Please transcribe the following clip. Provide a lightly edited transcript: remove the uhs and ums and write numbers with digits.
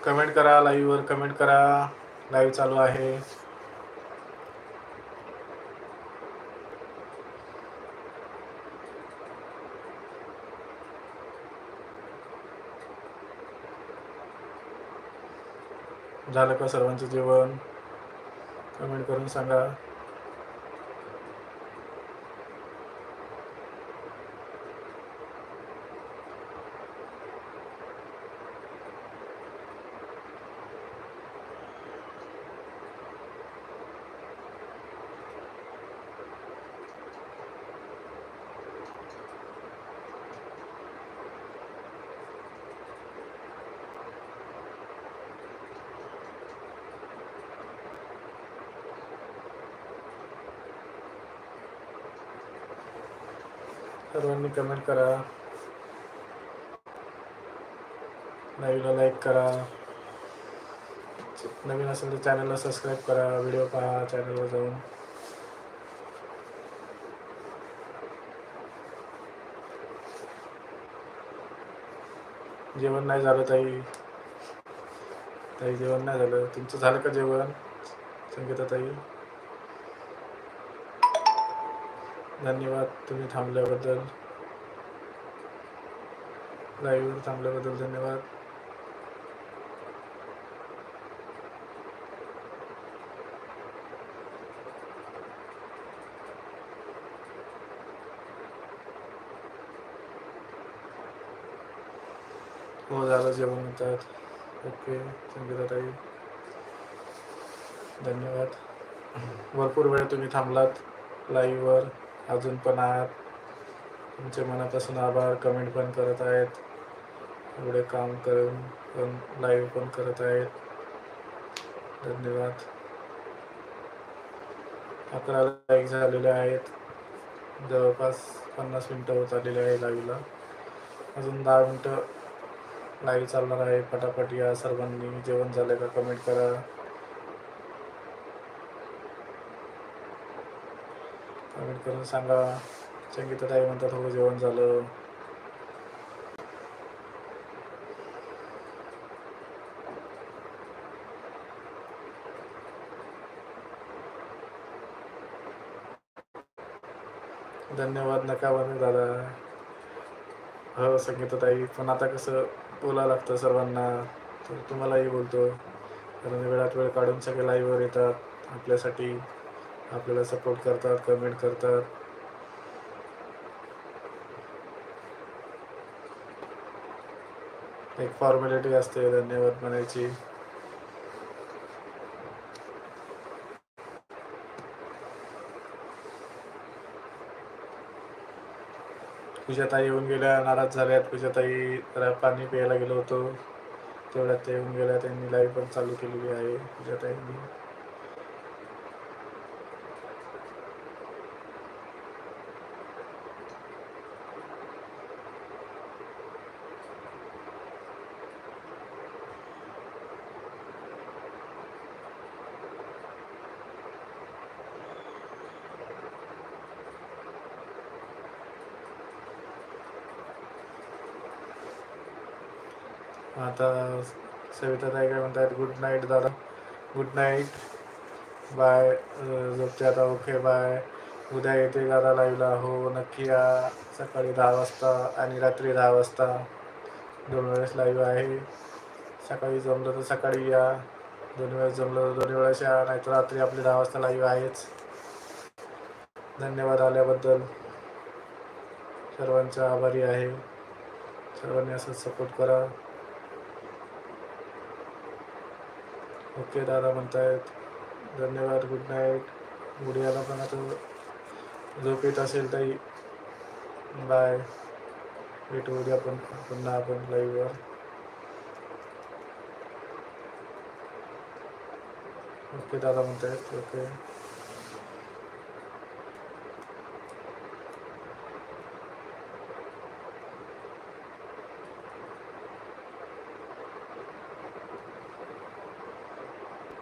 Comment करा, लाईव्हवर comment करा. Live चालू आहे. झालं का सर्वांचं जेवण? कमेंट करून सांगा. सर्वांनी कमेंट करा, लाईव्हला लाईक करा. नवीन असेल तर चॅनलला सबस्क्राईब करा. व्हिडिओ पहा चॅनलवर जाऊन. जेवण नाही झालं ताई. ताई जेवण नाही झालं. तुमचं झालं का जेवण? संगीता ताई धन्यवाद तुम्ही थांबल्याबद्दल. लाईव्हवर थांबल्याबद्दल धन्यवाद. हो झालं जेवण म्हणतात. ओके संगीता ताई धन्यवाद. भरपूर वेळ तुम्ही थांबलात लाईव्हवर, अजून पण आहात. तुमचे मनापासून आभार. कमेंट पण करत आहेत, एवढे काम करून पण लाईव्ह पण करत आहेत. धन्यवाद. 11 लाईक झालेले आहेत. जवळपास 50 मिनटं होत आलेली आहे लाईव्हला. अजून 10 मिनटं लाईव्ह चालणार आहे. पटापट या सर्वांनी. जेवण झालं का कमेंट करा. कमेंट करून सांगा. संगीता ताई म्हणतात हो जेवण झालं. धन्यवाद. नका बंद दादा. हो संगीता ताई, पण आता कसं बोलावं लागतं सर्वांना, तर तुम्हालाही बोलतो. कारण वेळात वेळ काढून सगळे लाईव्हवर येतात आपल्यासाठी, आपल्याला सपोर्ट करतात, कमेंट करतात. एक फॉर्मॅलिटी असते धन्यवाद म्हणायची. पूजाताई येऊन गेल्या, नाराज झाल्यात. पूजाताई पाणी प्यायला गेलो होतो, तेवढ्यात ते येऊन गेल्या. त्यांनी लाईव्ह पण चालू केलेली आहे पूजाताईंनी. आता सविताताई काय म्हणतात, गुड नाईट दादा. Good night, bye. झोपते आता. Okay bye. उद्या येते दादा लाईव्हला. हो नक्की या. सकाळी 10 वाजता आणि रात्री 10 वाजता 2 वेळेस लाईव्ह आहे. सकाळी जमलं तर सकाळी या, 2 वेळेस जमलं तर 2 वेळेस या, नाहीतर रात्री आपली 10 वाजता लाईव्ह आहेच. धन्यवाद आल्याबद्दल. सर्वांचा आभारी आहे. सर्वांनी असंच सपोर्ट करा. ओके दादा म्हणतायत. धन्यवाद. Good night. गुडियाला पण आता झोप येत असेल ताई. बाय. भेटू उद्या पण पुन्हा आपण लाईव्हवर. ओके दादा म्हणतायत. ओके.